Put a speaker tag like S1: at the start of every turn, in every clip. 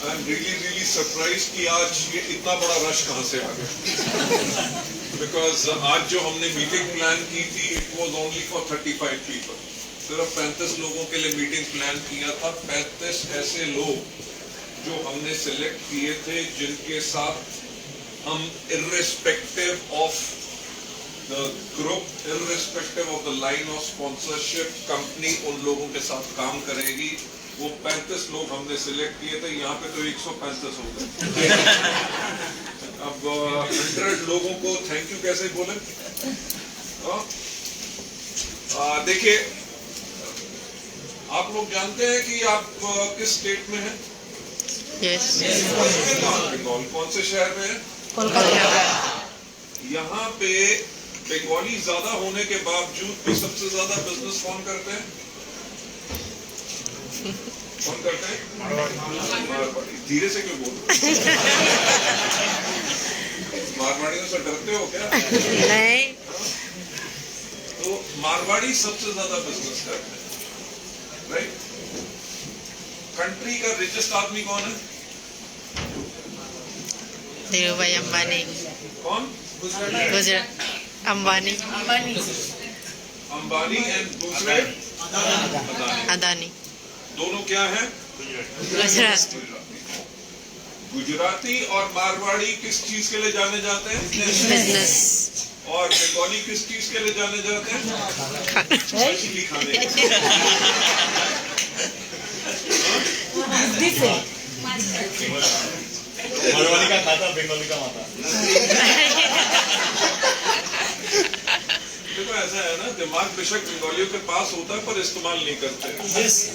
S1: I am really surprise कि आज ये इतना बड़ा रश कहाँ से आ गया। बिकॉज आज जो हमने मीटिंग प्लान की थी it was only for 35 people. सिर्फ 35 लोगों के लिए मीटिंग प्लान किया था। 35 ऐसे लोग जो हमने सिलेक्ट किए थे जिनके साथ हम irrespective of the group, irrespective of the line of sponsorship, company उन लोगों के साथ काम करेगी। वो 35 लोग हमने सिलेक्ट किए थे। यहाँ पे तो 135 हो गए। अब 100 लोगों को थैंक यू कैसे बोले? देखिए, आप लोग जानते हैं कि आप किस स्टेट में हैं?
S2: यस।
S1: बंगाल। कौन से शहर में है?
S2: कोलकाता।
S1: यहाँ पे बंगाली ज्यादा होने के बावजूद भी सबसे ज्यादा बिजनेस कौन करते हैं? कौन करते हैं? मारवाड़ी। धीरे से क्यों बोल रहे हो? मारवाड़ियों से डरते हो क्या?
S2: नहीं।
S1: तो मारवाड़ी सबसे ज्यादा बिजनेस करते हैं, राइट? कंट्री का रिचेस्ट आदमी कौन है?
S2: धीरू भाई अंबानी।
S1: कौन?
S2: गुजरात अंबानी।
S1: अंबानी एंड दूसरे
S2: अदानी।
S1: दोनों क्या है?
S2: गुजरात।
S1: गुजराती और मारवाड़ी किस चीज के लिए जाने जाते हैं?
S2: बिजनेस।
S1: और बंगाली किस चीज के लिए जाने जाते हैं? मछली खाने के लिए।
S3: मारवाड़ी का खाता, बंगाली का माता।
S1: देखो ऐसा है ना, दिमाग बेशक बंगालियों के पास होता है पर इस्तेमाल नहीं करते।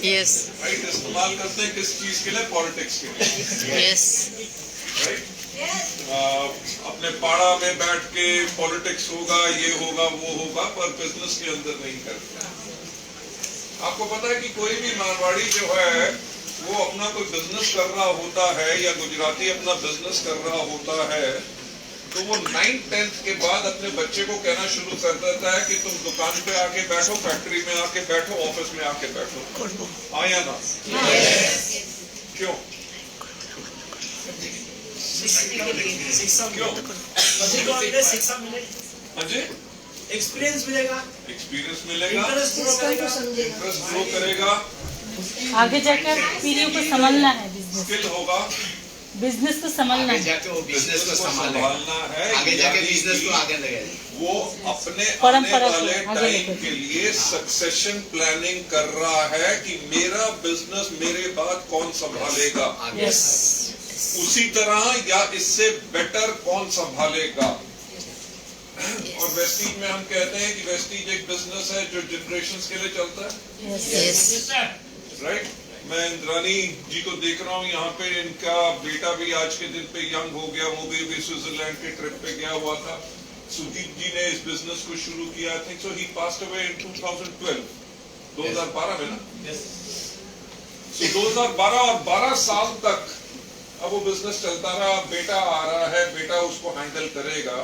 S2: यस।
S1: राइट, इस्तेमाल करते हैं किस चीज के लिए? पॉलिटिक्स के लिए।
S2: यस।
S1: राइट, अपने पाड़ा में बैठ के पॉलिटिक्स होगा, ये होगा, वो होगा, पर बिजनेस के अंदर नहीं करते। आपको पता है कि कोई भी मारवाड़ी जो है वो अपना कोई बिजनेस कर रहा होता है या गुजराती अपना बिजनेस कर रहा होता है तो वो 9th-10th के बाद अपने बच्चे को कहना शुरू कर देता है कि तुम दुकान पे आके बैठो, फैक्ट्री में आके बैठो, ऑफिस में आके बैठो। हाँ या ना? क्यों?
S4: शिक्षा मिलेगी,
S1: हाँ जी,
S4: एक्सपीरियंस मिलेगा,
S1: इंटरेस्ट ग्रो करेगा,
S5: आगे जाकर पीढ़ियों को संभालना है। बिजनेस
S1: स्किल होगा,
S5: बिजनेस को संभालना
S6: आगे
S5: है।
S6: जाके वो बिजनेस को
S1: संभालना है,
S6: आगे जाके बिजनेस को आगे लगेगा।
S1: वो अपने आने
S5: परंपरा
S1: वाले
S5: को आगे
S1: टाइम
S5: लेकर
S1: के लिए सक्सेशन प्लानिंग कर रहा है कि मेरा बिजनेस मेरे बाद कौन संभालेगा,
S5: यस।
S1: उसी तरह या इससे बेटर कौन संभालेगा। और वेस्टीज में हम कहते हैं कि वेस्टीज एक बिजनेस है जो जनरेशंस के लिए चलता है।
S2: यस।
S1: राइट, मैं इंद्रानी जी को देख रहा हूँ यहाँ पे, इनका बेटा भी आज के दिन पे यंग हो गया, वो भी स्विट्जरलैंड के ट्रिप पे गया हुआ था। सुदीप जी ने इस बिजनेस को शुरू किया, I think so he passed away in 2012, 2012 में ना। So 2012 और 12 साल तक अब वो बिजनेस चलता रहा, बेटा आ रहा है, बेटा उसको हैंडल करेगा।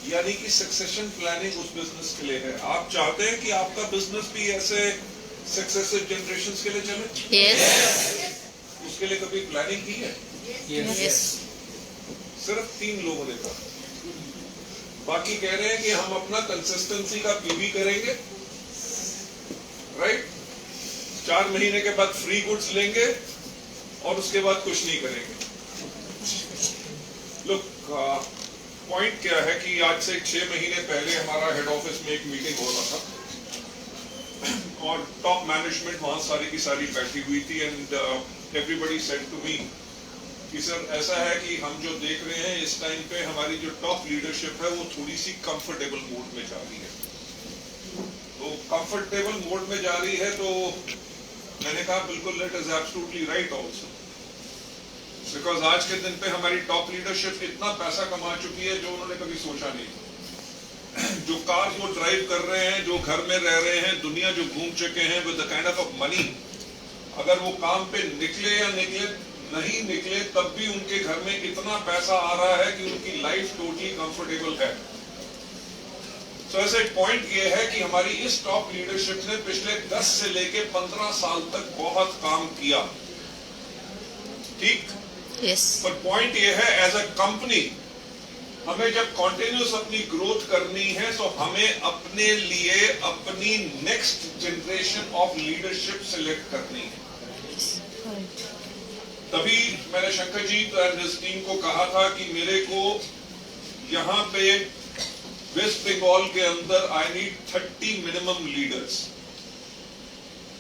S1: यानी कि सक्सेशन प्लानिंग उस बिजनेस के लिए है। आप चाहते हैं कि आपका बिजनेस भी ऐसे सक्सेसिव जनरेशंस के लिए चले?
S2: यस।
S1: उसके लिए कभी प्लानिंग की है?
S2: यस।
S1: सिर्फ 3 लोगों ने कहा, बाकी कह रहे हैं कि हम अपना कंसिस्टेंसी का पीवी करेंगे। राइट, 4 महीने के बाद फ्री गुड्स लेंगे और उसके बाद कुछ नहीं करेंगे। लुक, पॉइंट क्या है कि आज से 6 महीने पहले हमारा हेड ऑफिस में एक मीटिंग हो रहा था और टॉप मैनेजमेंट वहां सारी की सारी बैठी हुई थी and everybody said to me कि सर ऐसा है कि हम जो देख रहे हैं इस टाइम पे हमारी जो टॉप लीडरशिप है वो थोड़ी सी कंफर्टेबल मोड में जा रही है। तो कंफर्टेबल मोड में जा रही है तो मैंने कहा बिल्कुल, it is absolutely right also, because आज के दिन पे हमारी टॉप लीडरशिप इतना पैसा कमा चुकी है जो उन्होंने कभी सोचा नहीं था। जो कार वो ड्राइव कर रहे हैं, जो घर में रह रहे हैं, दुनिया जो घूम चुके हैं with the kind of money, अगर वो काम पे निकले या नहीं निकले तब भी उनके घर में इतना पैसा आ रहा है कि उनकी लाइफ टोटली कंफर्टेबल है। तो ऐसे पॉइंट ये है कि हमारी इस टॉप लीडरशिप ने पिछले 10 से लेके 15 साल तक बहुत काम किया। ठीक,
S2: Yes.
S1: पर पॉइंट ये है एज अ कंपनी हमें जब कॉन्टिन्यूस अपनी ग्रोथ करनी है तो हमें अपने लिए अपनी next generation of leadership select करनी है। तभी मैंने Shankar ji and his team को कहा था कि मेरे को यहाँ पे वेस्ट बंगाल के अंदर I need 30 minimum leaders,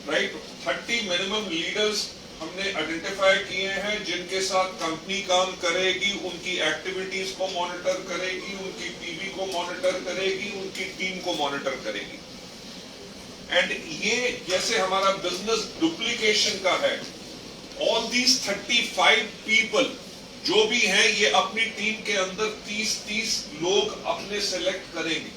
S1: right. 30 minimum leaders हमने आइडेंटिफाई किए हैं जिनके साथ कंपनी काम करेगी, उनकी एक्टिविटीज को मॉनिटर करेगी, उनकी टीवी को मॉनिटर करेगी, उनकी टीम को मॉनिटर करेगी। एंड ये जैसे हमारा बिजनेस डुप्लीकेशन का है, ऑल दीज 35 पीपल जो भी हैं ये अपनी टीम के अंदर 30-30 लोग अपने सेलेक्ट करेंगे,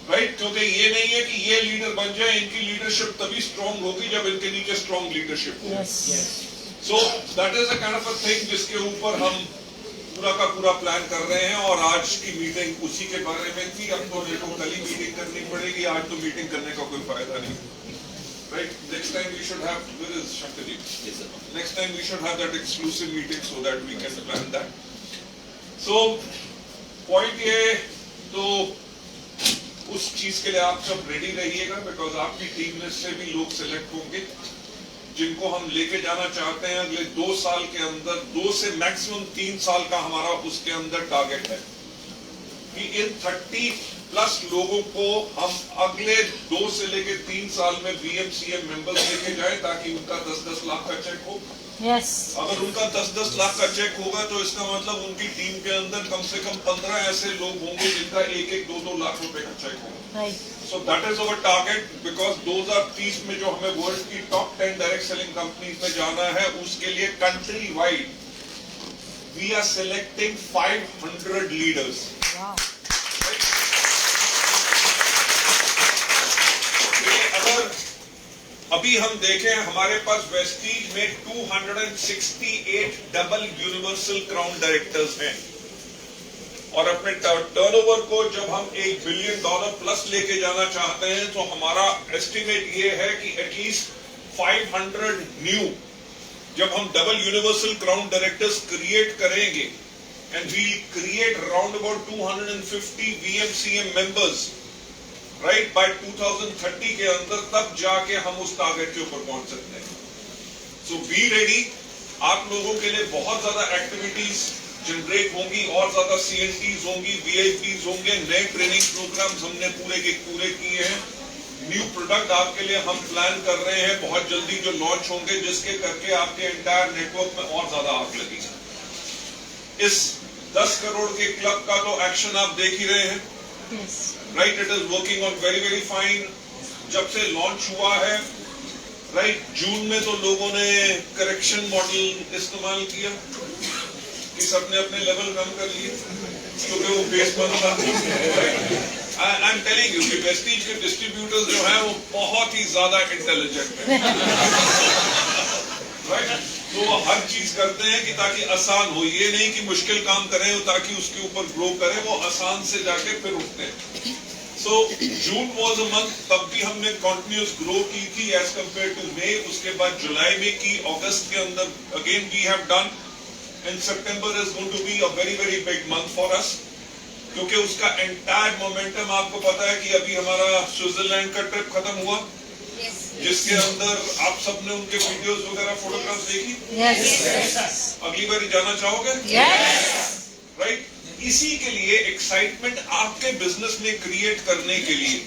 S1: राइट। क्योंकि ये नहीं है कि ये लीडर बन जाए, इनकी लीडरशिप तभी स्ट्रांग होगी जब इनके नीचे स्ट्रांग लीडरशिप होगी। So that is a kind of a thing जिसके ऊपर हम पूरा का पूरा प्लान कर रहे हैं। और आज की मीटिंग उसी के बारे में थी। अब तो मेरे को कल ही मीटिंग करनी पड़ेगी, आज तो मीटिंग करने का कोई फायदा नहीं, right. Next time we should have, where is Shankar ji, next time we should have that exclusive meeting so that we can plan that. So point ये, तो उस चीज के लिए आप सब रेडी रहिएगा, बिकॉज आपकी टीम में से भी लोग सिलेक्ट होंगे जिनको हम लेके जाना चाहते हैं अगले 2 साल के अंदर। 2 से मैक्सिमम 3 साल का हमारा उसके अंदर टारगेट है कि इन 30+ लोगों को हम अगले 2 से लेके 3 साल में VMCM मेंबर्स लेके जाएं, ताकि उनका 10-10 लाख का चेक हो।
S5: Yes.
S1: अगर उनका 10-10 लाख का चेक होगा तो इसका मतलब उनकी टीम के अंदर कम से कम 15 ऐसे लोग होंगे जिनका 1-1, 2-2 लाख रुपए का चेक होगा।
S5: Right.
S1: So that is our target, because 2030 में जो हमें वर्ल्ड की टॉप 10 डायरेक्ट सेलिंग कंपनीज में जाना है, उसके लिए country wide we are selecting 500 leaders.
S5: Wow.
S1: अगर अभी हम देखें, हमारे पास वेस्टीज में 268 डबल यूनिवर्सल क्राउन डायरेक्टर्स हैं, और अपने टर्नओवर को जब हम $1 बिलियन प्लस लेके जाना चाहते हैं तो हमारा एस्टिमेट ये है कि एटलीस्ट 500 न्यू, जब हम double universal crown directors create करेंगे, and we create around about 250 VMCM members, right, by 2030 के अंदर, तब जाके हम उस टारगेट के ऊपर पहुंच सकते हैं। सो बी रेडी। आप लोगों के लिए बहुत ज्यादा एक्टिविटीज जनरेट होंगी, और ज्यादा CNTs होंगी, VIPs होंगे, नए ट्रेनिंग प्रोग्राम्स हमने पूरे के पूरे किए हैं, न्यू प्रोडक्ट आपके लिए हम प्लान कर रहे हैं बहुत जल्दी जो लॉन्च होंगे, जिसके करके आपके एंटायर नेटवर्क में और ज्यादा आग लगेगी। इस 10 करोड़ के क्लब का तो एक्शन आप देख ही रहे हैं,
S5: Yes.
S1: Right. It is working on very very fine. जब से लॉन्च हुआ है, राइट, जून में तो लोगों ने करेक्शन मॉडल इस्तेमाल किया कि सबने अपने लेवल कम कर लिए क्योंकि वो बेस बंद था। आई एम टेलिंग यू कि वेस्टीज के डिस्ट्रीब्यूटर्स जो हैं वो बहुत ही ज्यादा इंटेलिजेंट हैं, राइट। तो वो हर चीज करते हैं कि ताकि आसान हो, ये नहीं कि मुश्किल काम करें ताकि उसके ऊपर ग्रो करें, वो आसान से जाके फिर उठते हैं। सो जून वाज अ मंथ, तब भी हमने कंटिन्यूअस ग्रो की थी एज कंपेयर टू मई। उसके बाद जुलाई में की, अगस्त के अंदर again we have done, and सितंबर is going to be a very very big month for us, क्योंकि उसका एंटायर मोमेंटम आपको पता है कि अभी हमारा स्विट्जरलैंड का ट्रिप खत्म हुआ, जिसके अंदर आप सबने उनके वीडियोस वगैरह फोटोग्राफ्स देखी।
S5: Yes.
S1: अगली बार जाना चाहोगे?
S5: Yes.
S1: राइट। इसी के लिए एक्साइटमेंट आपके बिजनेस में क्रिएट करने के लिए,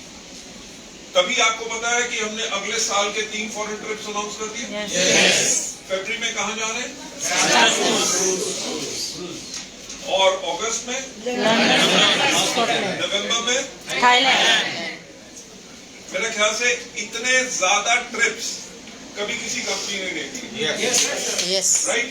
S1: तभी आपको पता है कि हमने अगले साल के 3 फॉरेन ट्रिप्स अनाउंस कर दिए।
S5: Yes.
S1: फरवरी में कहाँ जा रहे हैं? और अगस्त में,
S5: Scotland.
S1: नवंबर में,
S5: Thailand.
S1: मेरे ख्याल से इतने ज्यादा ट्रिप्स कभी किसी कंपनी ने नहीं की,
S2: Yes.
S1: Right.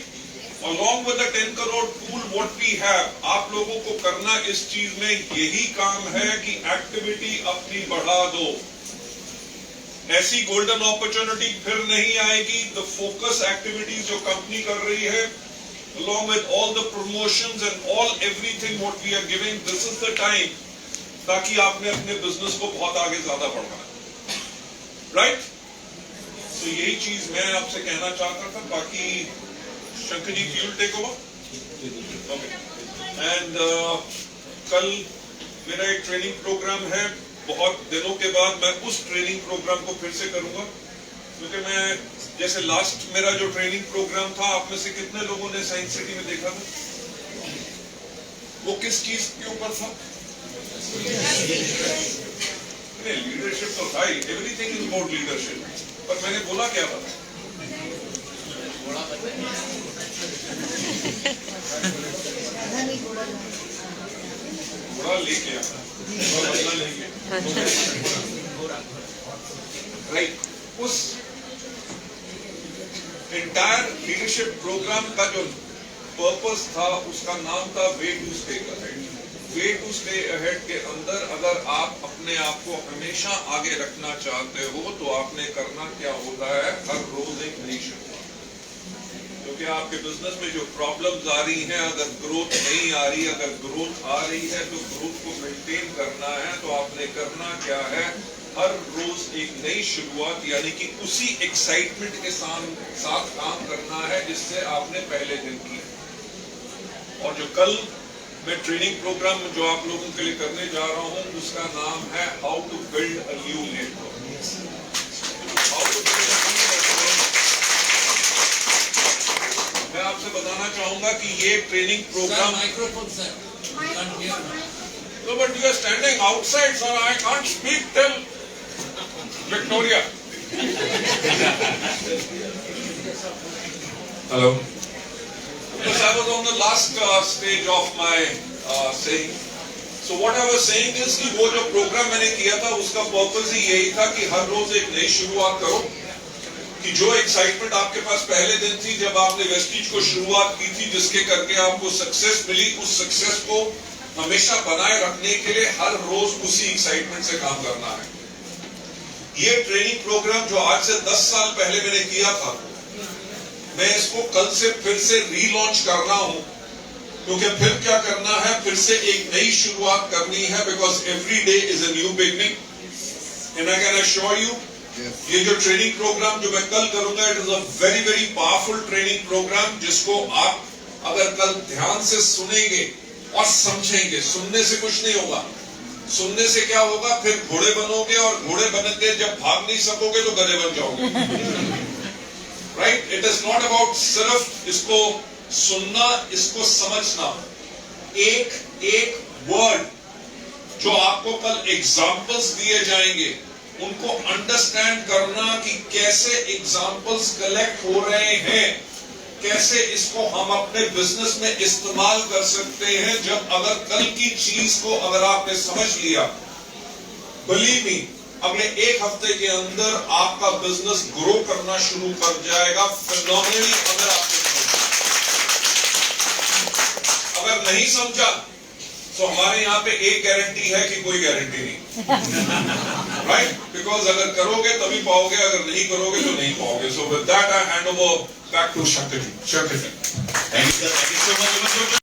S1: Along with the 10 crore pool what we have, आप लोगों को करना इस चीज में यही काम है कि एक्टिविटी अपनी बढ़ा दो। ऐसी गोल्डन अपॉर्चुनिटी फिर नहीं आएगी। द फोकस एक्टिविटीज जो कंपनी कर रही है, along with all the promotions and all everything what we are giving, this is the time ताकि आपने अपने बिजनेस को बहुत आगे ज्यादा बढ़ाना, राइट। तो यही चीज मैं आपसे कहना चाहता था। बाकी Shankar ji, you will take over? Okay. And कल मेरा एक ट्रेनिंग प्रोग्राम है, बहुत दिनों के बाद मैं उस ट्रेनिंग प्रोग्राम को फिर से करूंगा, क्योंकि मैं जैसे लास्ट मेरा जो ट्रेनिंग प्रोग्राम था, आप में से कितने लोगों ने साइंस सिटी में देखा था? वो किस चीज के ऊपर था? लीडरशिप तो था ही, एवरीथिंग इज अबाउट लीडरशिप, पर मैंने बोला क्या था? घोड़ा लेके आना, बदला लेंगे, राइट? उस एंटायर लीडरशिप प्रोग्राम का जो पर्पस था, उसका नाम था way to stay ahead. Way to stay ahead के अंदर अगर आप अपने आप को हमेशा आगे रखना चाहते हो तो आपने करना क्या होता है, हर रोज एक नई शुरुआत। क्योंकि आपके बिजनेस में जो प्रॉब्लम्स आ रही हैं, अगर ग्रोथ नहीं आ रही, अगर ग्रोथ आ रही है तो ग्रोथ को मेंटेन करना है, तो आपने करना क्या है, हर रोज एक नई शुरुआत, यानी कि उसी एक्साइटमेंट के साथ काम करना है जिससे आपने पहले दिन की। और जो कल मैं ट्रेनिंग प्रोग्राम जो आप लोगों के लिए करने जा रहा हूं, उसका नाम है how to build a new network. How to build a new network. मैं आपसे बताना चाहूंगा कि ये training program,
S7: microphone sir,
S1: no, but you are standing outside, sir. I can't speak till Victoria. Hello. Because I was on the last stage of my saying. So what I was saying is कि वो जो programme मैंने किया था, उसका purpose ही यही था कि हर रोज एक नई शुरुआत करो, कि जो एक्साइटमेंट आपके पास पहले दिन थी जब आपने वेस्टिज को शुरुआत की थी, जिसके करके आपको सक्सेस मिली, उस सक्सेस को हमेशा बनाए रखने के लिए हर रोज उसी एक्साइटमेंट से काम करना है। ये ट्रेनिंग प्रोग्राम जो आज से 10 साल पहले मैंने किया था, मैं इसको कल से फिर से रीलॉन्च कर रहा हूं, क्योंकि फिर क्या करना है, फिर से एक नई शुरुआत करनी है, because every day is a new beginning. And I can assure you, ये जो ट्रेनिंग प्रोग्राम जो मैं कल करूंगा, it is a very very powerful training program, जिसको आप अगर कल ध्यान से सुनेंगे और समझेंगे। सुनने से कुछ नहीं होगा, सुनने से क्या होगा, फिर घोड़े बनोगे, और घोड़े बन के जब भाग नहीं सकोगे तो गधे बन जाओगे। Right? It is not about सिर्फ इसको सुनना, इसको समझना। एक एक वर्ड जो आपको कल एग्जाम्पल्स दिए जाएंगे, उनको अंडरस्टैंड करना कि कैसे एग्जाम्पल्स कलेक्ट हो रहे हैं, कैसे इसको हम अपने बिजनेस में इस्तेमाल कर सकते हैं। जब अगर कल की चीज को अगर आपने समझ लिया, बिलीव मी, अगले एक हफ्ते के अंदर आपका बिजनेस ग्रो करना शुरू कर जाएगा फिनोमिनली। अगर नहीं समझा तो हमारे यहाँ पे एक गारंटी है कि कोई गारंटी नहीं। राइट? बिकॉज अगर करोगे तभी पाओगे, अगर नहीं करोगे तो नहीं पाओगे। So with that I hand over back to Shankar ji. Shankar ji,
S3: thank you so much.